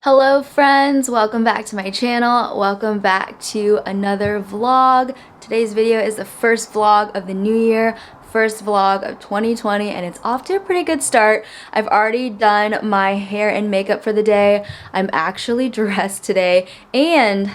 Hello friends, welcome back to my channel. Welcome back to another vlog. Today's video is the first vlog of the new year, first vlog of 2020, and it's off to a pretty good start. I've already done my hair and makeup for the day. I'm actually dressed today and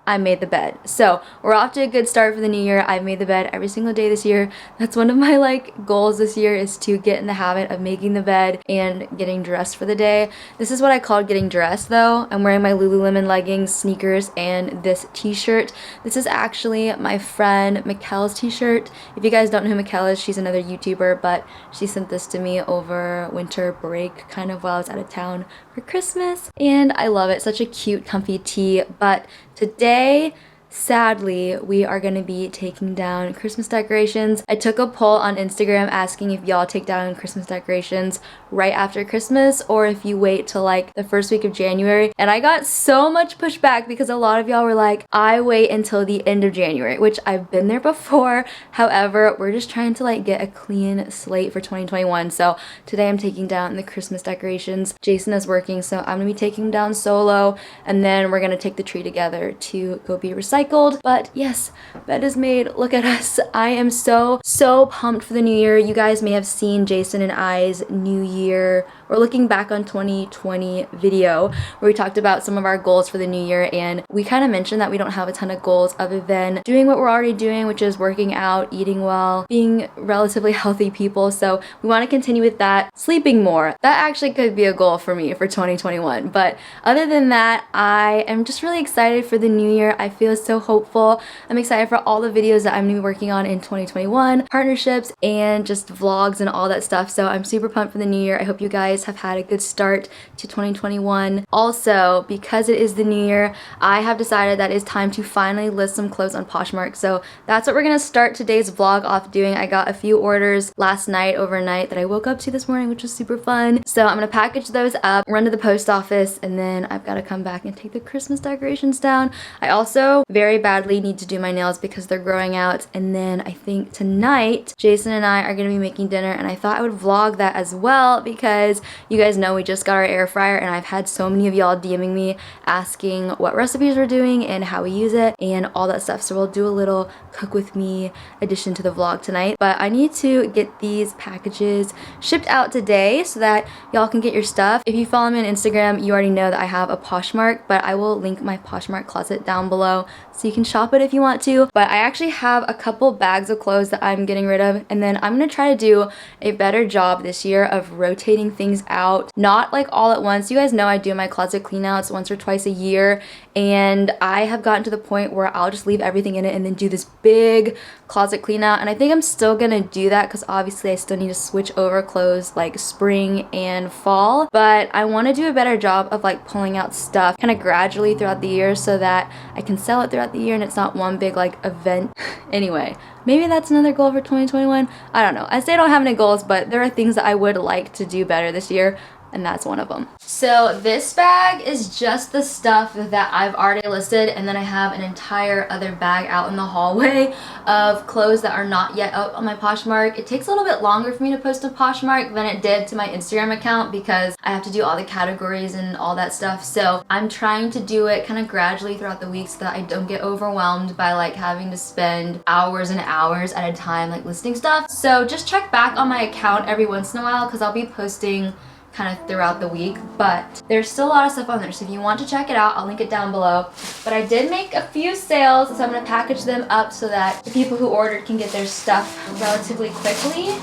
I made the bed. So we're off to a good start for the new year. I've made the bed every single day this year. That's one of my goals this year, is to get in the habit of making the bed and getting dressed for the day. This is what I call getting dressed though. I'm wearing my Lululemon leggings, sneakers, and this t-shirt. This is actually my friend Mikkel's t-shirt. If you guys don't know who Mikkel is, she's another YouTuber, but she sent this to me over winter break, kind of while I was out of town for Christmas. And I love it. Such a cute, comfy tee. But today, sadly, we are going to be taking down Christmas decorations. I took a poll on Instagram asking if y'all take down Christmas decorations right after Christmas or if you wait till the first week of January. And I got so much pushback because a lot of y'all were like, I wait until the end of January, which I've been there before. However, we're just trying to get a clean slate for 2021. So today I'm taking down the Christmas decorations. Jason is working, so I'm going to be taking them down solo, and then we're going to take the tree together to go be recycled. But yes, bed is made. Look at us. I am so pumped for the new year. You guys may have seen Jason and I's new year, or looking back on 2020 video where we talked about some of our goals for the new year, and we kind of mentioned that we don't have a ton of goals other than doing what we're already doing, which is working out, eating well, being relatively healthy people. So we want to continue with that. Sleeping more. That actually could be a goal for me for 2021. But other than that, I am just really excited for the new year. I feel so hopeful. I'm excited for all the videos that I'm going to be working on in 2021, partnerships and just vlogs and all that stuff. So I'm super pumped for the new year. I hope you guys have had a good start to 2021. Also, because it is the new year, I have decided that it's time to finally list some clothes on Poshmark. So that's what we're going to start today's vlog off doing. I got a few orders last night, overnight, that I woke up to this morning, which was super fun. So I'm going to package those up, run to the post office, and then I've got to come back and take the Christmas decorations down. I also very badly need to do my nails because they're growing out, and then I think tonight Jason and I are going to be making dinner, and I thought I would vlog that as well because you guys know we just got our air fryer, and I've had so many of y'all DMing me asking what recipes we're doing and how we use it and all that stuff. So we'll do a little cook with me addition to the vlog tonight. But I need to get these packages shipped out today so that y'all can get your stuff. If you follow me on Instagram, you already know that I have a Poshmark, but I will link my Poshmark closet down below so you can shop it if you want to. But I actually have a couple bags of clothes that I'm getting rid of, and then I'm gonna try to do a better job this year of rotating things out, not all at once. You guys know I do my closet clean outs once or twice a year, and I have gotten to the point where I'll just leave everything in it and then do this big closet clean out. And I think I'm still gonna do that because obviously I still need to switch over clothes spring and fall, but I want to do a better job of pulling out stuff kind of gradually throughout the year so that I can sell it throughout the year and it's not one big event. Anyway, maybe that's another goal for 2021. I don't know. I say I don't have any goals, but there are things that I would like to do better this year, and that's one of them. So this bag is just the stuff that I've already listed, and then I have an entire other bag out in the hallway of clothes that are not yet up on my Poshmark. It takes a little bit longer for me to post to Poshmark than it did to my Instagram account because I have to do all the categories and all that stuff. So I'm trying to do it kind of gradually throughout the week so that I don't get overwhelmed by having to spend hours and hours at a time listing stuff. So just check back on my account every once in a while because I'll be posting kind of throughout the week, but there's still a lot of stuff on there, so if you want to check it out, I'll link it down below. But I did make a few sales, so I'm going to package them up so that the people who ordered can get their stuff relatively quickly.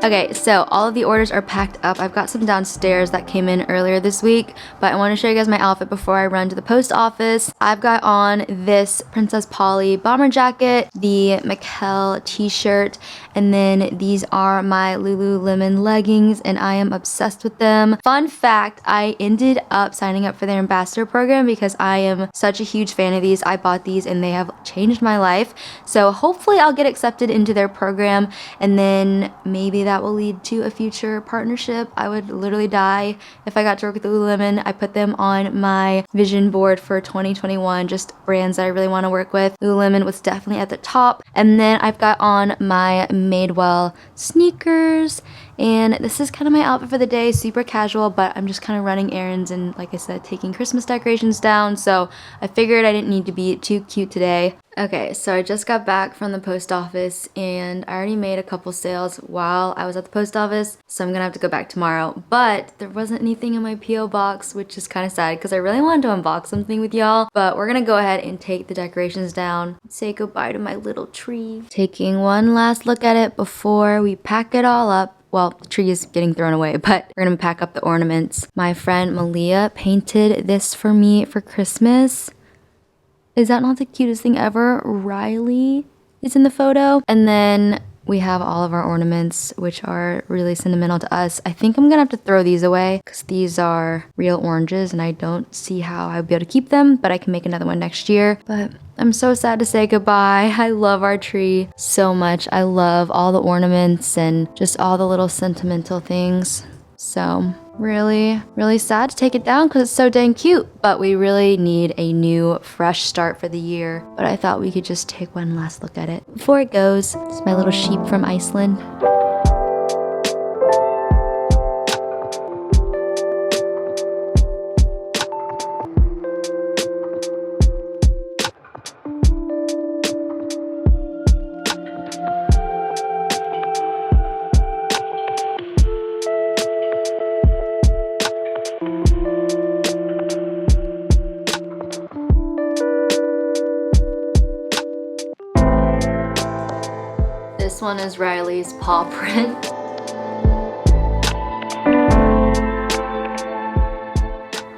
Okay, so all of the orders are packed up. I've got some downstairs that came in earlier this week, but I want to show you guys my outfit before I run to the post office. I've got on this Princess Polly bomber jacket, the Mikkel t-shirt, and then these are my Lululemon leggings, and I am obsessed with them. Fun fact, I ended up signing up for their ambassador program because I am such a huge fan of these. I bought these and they have changed my life. So hopefully I'll get accepted into their program, and then maybe that will lead to a future partnership. I would literally die if I got to work with Lululemon. I put them on my vision board for 2021, just brands that I really want to work with. Lululemon was definitely at the top. And then I've got on my Madewell sneakers, and this is kind of my outfit for the day. Super casual, but I'm just kind of running errands and, like I said, taking Christmas decorations down, so I figured I didn't need to be too cute today. Okay, so I just got back from the post office and I already made a couple sales while I was at the post office, so I'm gonna have to go back tomorrow. But there wasn't anything in my P.O. box, which is kind of sad because I really wanted to unbox something with y'all. But we're gonna go ahead and take the decorations down, say goodbye to my little tree. Taking one last look at it before we pack it all up. Well, the tree is getting thrown away, but we're gonna pack up the ornaments. My friend Malia painted this for me for Christmas. Is that not the cutest thing ever? Riley is in the photo. And then we have all of our ornaments, which are really sentimental to us. I think I'm gonna have to throw these away because these are real oranges and I don't see how I'll be able to keep them, but I can make another one next year. But I'm so sad to say goodbye. I love our tree so much. I love all the ornaments and just all the little sentimental things. So really, really sad to take it down because it's so dang cute. But we really need a new, fresh start for the year. But I thought we could just take one last look at it before it goes. This is my little sheep from Iceland. This one is Riley's paw print.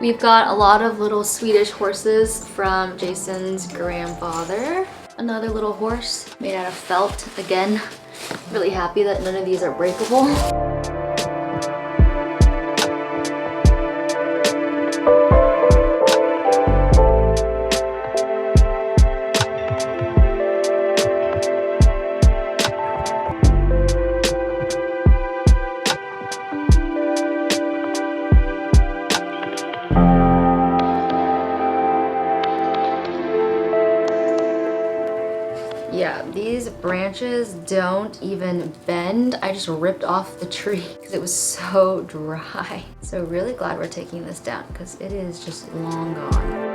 We've got a lot of little Swedish horses from Jason's grandfather. Another little horse made out of felt. Again, really happy that none of these are breakable. Yeah, these branches don't even bend. I just ripped off the tree because it was so dry. So really glad we're taking this down because it is just long gone.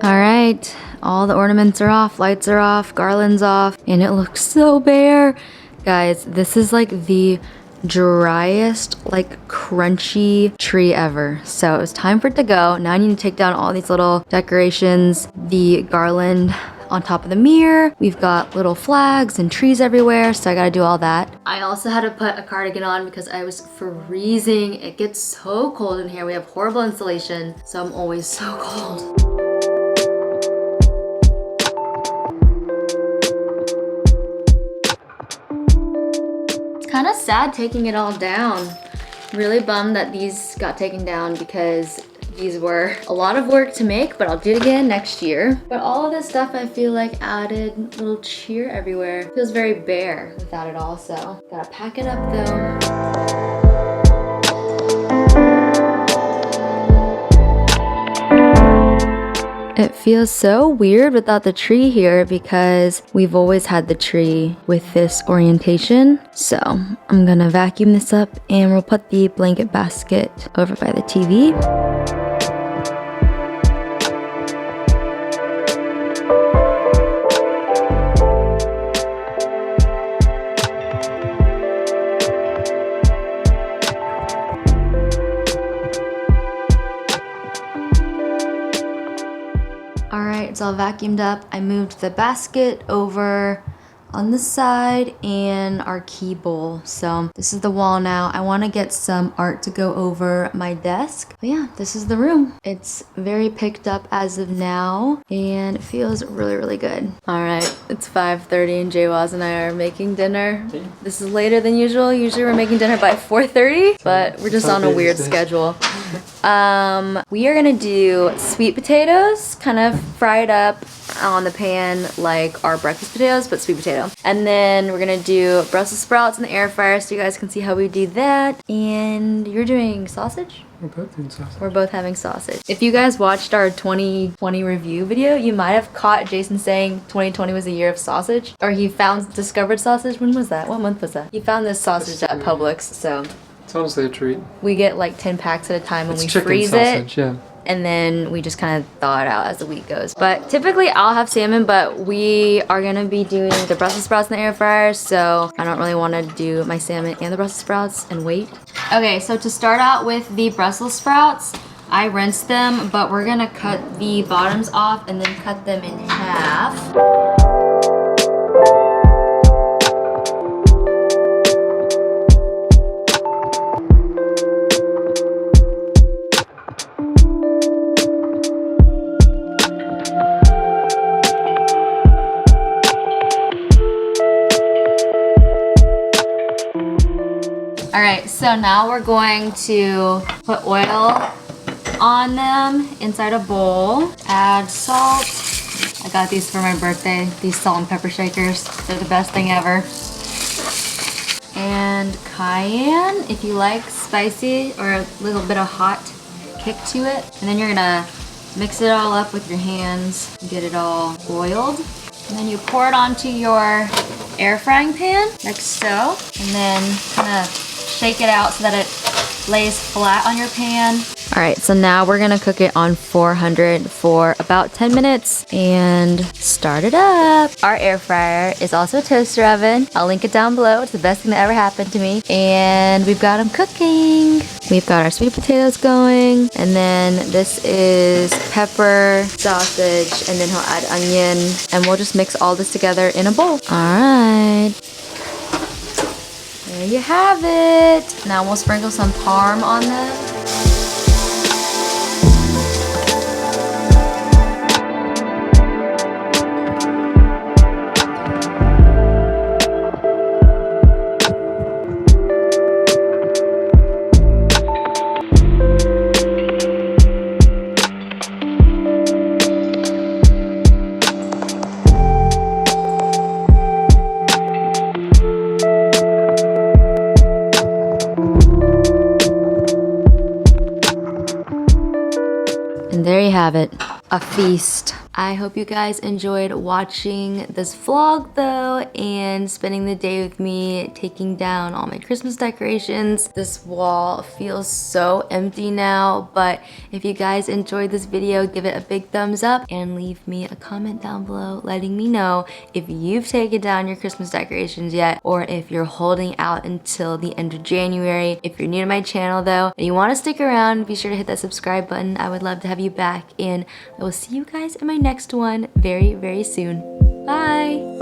Alright, all the ornaments are off, lights are off, garland's off, and it looks so bare. Guys, this is like the driest, like crunchy tree ever. So it's time for it to go. Now I need to take down all these little decorations, the garland on top of the mirror. We've got little flags and trees everywhere, so I gotta do all that. I also had to put a cardigan on because I was freezing. It gets so cold in here. We have horrible insulation, so I'm always so cold. Kind of sad taking it all down. Really bummed that these got taken down because these were a lot of work to make, but I'll do it again next year. But all of this stuff I feel like added little cheer everywhere. It feels very bare without it all, so gotta pack it up though. It feels so weird without the tree here because we've always had the tree with this orientation. So I'm gonna vacuum this up and we'll put the blanket basket over by the TV. Alright, it's all vacuumed up. I moved the basket over on this side and our key bowl. So this is the wall now. I want to get some art to go over my desk. But yeah, this is the room. It's very picked up as of now and it feels really, really good. Alright, it's 5:30 and Jaywaz and I are making dinner. This is later than usual. Usually we're making dinner by 4:30, but we're just on a weird schedule. We are gonna do sweet potatoes, kind of fried up on the pan like our breakfast potatoes, but sweet potato. And then we're gonna do Brussels sprouts in the air fryer so you guys can see how we do that. And you're doing sausage? We're both doing sausage. We're both having sausage. If you guys watched our 2020 review video, you might have caught Jason saying 2020 was a year of sausage. Or he discovered sausage. When was that? What month was that? He found this sausage at Publix, so. It's honestly a treat. We get like 10 packs at a time and we chicken freeze sausage, it. Yeah. And then we just kind of thaw it out as the week goes. But typically I'll have salmon, but we are gonna be doing the Brussels sprouts in the air fryer, so I don't really want to do my salmon and the Brussels sprouts and wait. Okay, so to start out with the Brussels sprouts, I rinsed them, but we're gonna cut the bottoms off and then cut them in half. Alright, so now we're going to put oil on them inside a bowl. Add salt. I got these for my birthday, these salt and pepper shakers. They're the best thing ever. And cayenne, if you like spicy or a little bit of hot kick to it. And then you're gonna mix it all up with your hands, get it all oiled. And then you pour it onto your air frying pan, like so. And then kind of shake it out so that it lays flat on your pan. All right, so now we're gonna cook it on 400 for about 10 minutes and start it up. Our air fryer is also a toaster oven. I'll link it down below. It's the best thing that ever happened to me. And we've got them cooking. We've got our sweet potatoes going. And then this is pepper, sausage, and then he'll add onion. And we'll just mix all this together in a bowl. All right. There you have it. Now we'll sprinkle some parm on them. And there you have it, a feast. I hope you guys enjoyed watching this vlog though and spending the day with me taking down all my Christmas decorations. This wall feels so empty now, but if you guys enjoyed this video, give it a big thumbs up and leave me a comment down below letting me know if you've taken down your Christmas decorations yet or if you're holding out until the end of January. If you're new to my channel though and you want to stick around, be sure to hit that subscribe button. I would love to have you back and I will see you guys in my next one very, very soon. Bye!